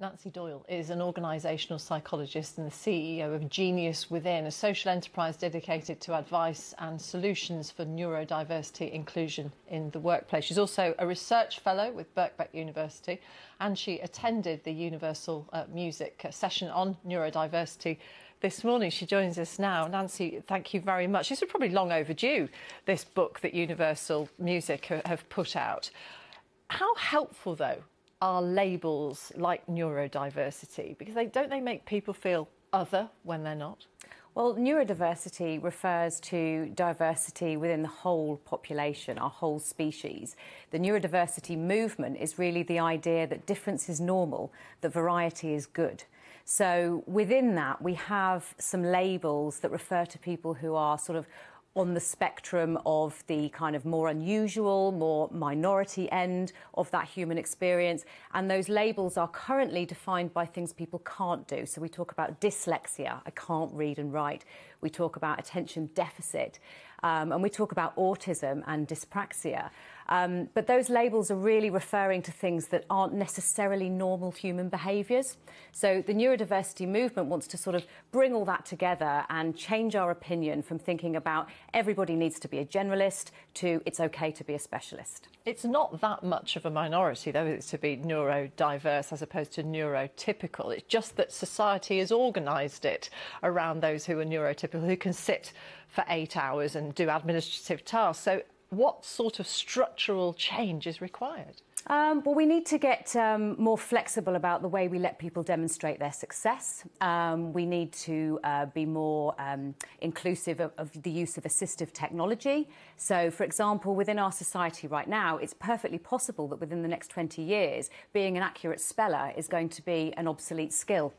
Nancy Doyle is an organisational psychologist and the CEO of Genius Within, a social enterprise dedicated to advice and solutions for neurodiversity inclusion in the workplace. She's also a research fellow with Birkbeck University, and she attended the Universal Music session on neurodiversity this morning. She joins us now. Nancy, thank you very much. This is probably long overdue, this book that Universal Music have put out. How helpful, though, are labels like neurodiversity? Because don't they make people feel other when they're not? Well, neurodiversity refers to diversity within the whole population, our whole species. The neurodiversity movement is really the idea that difference is normal, that variety is good. So within that, we have some labels that refer to people who are sort of on the spectrum of the kind of more unusual, more minority end of that human experience. And those labels are currently defined by things people can't do. So we talk about dyslexia, I can't read and write. We talk about attention deficit, and we talk about autism and dyspraxia. But those labels are really referring to things that aren't necessarily normal human behaviours. So the neurodiversity movement wants to sort of bring all that together and change our opinion from thinking about everybody needs to be a generalist to it's okay to be a specialist. It's not that much of a minority, though, is it, to be neurodiverse as opposed to neurotypical. It's just that society has organised it around those who are neurotypical, who can sit for 8 hours and do administrative tasks. So what sort of structural change is required? Well, we need to get more flexible about the way we let people demonstrate their success. We need to be more inclusive of the use of assistive technology. So, for example, within our society right now, it's perfectly possible that within the next 20 years, being an accurate speller is going to be an obsolete skill.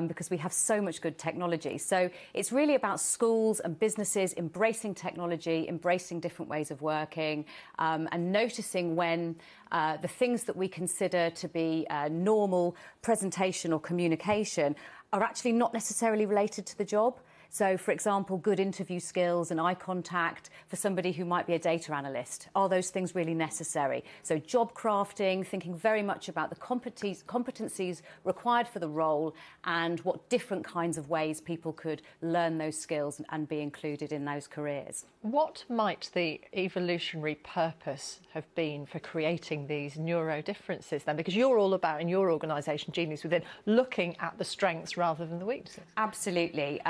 Because we have so much good technology. So it's really about schools and businesses embracing technology, embracing different ways of working, and noticing when the things that we consider to be normal presentation or communication are actually not necessarily related to the job. So, for example, good interview skills and eye contact for somebody who might be a data analyst. Are those things really necessary? So job crafting, thinking very much about the competencies required for the role and what different kinds of ways people could learn those skills and be included in those careers. What might the evolutionary purpose have been for creating these neuro differences then? Because you're all about, in your organisation, Genius Within, looking at the strengths rather than the weaknesses. Absolutely.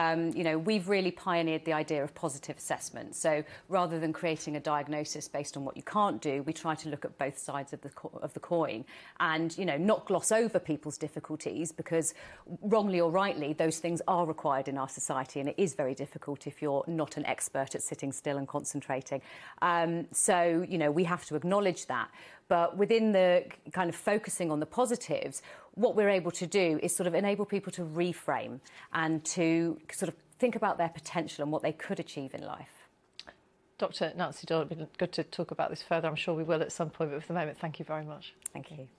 We've really pioneered the idea of positive assessment. So rather than creating a diagnosis based on what you can't do, we try to look at both sides of the coin and, not gloss over people's difficulties because wrongly or rightly, those things are required in our society and it is very difficult if you're not an expert at sitting still and concentrating. We have to acknowledge that. But within the kind of focusing on the positives, what we're able to do is sort of enable people to reframe and to sort of think about their potential and what they could achieve in life. Dr. Nancy Doyle, it's been good to talk about this further. I'm sure we will at some point, but for the moment, thank you very much. Thank you.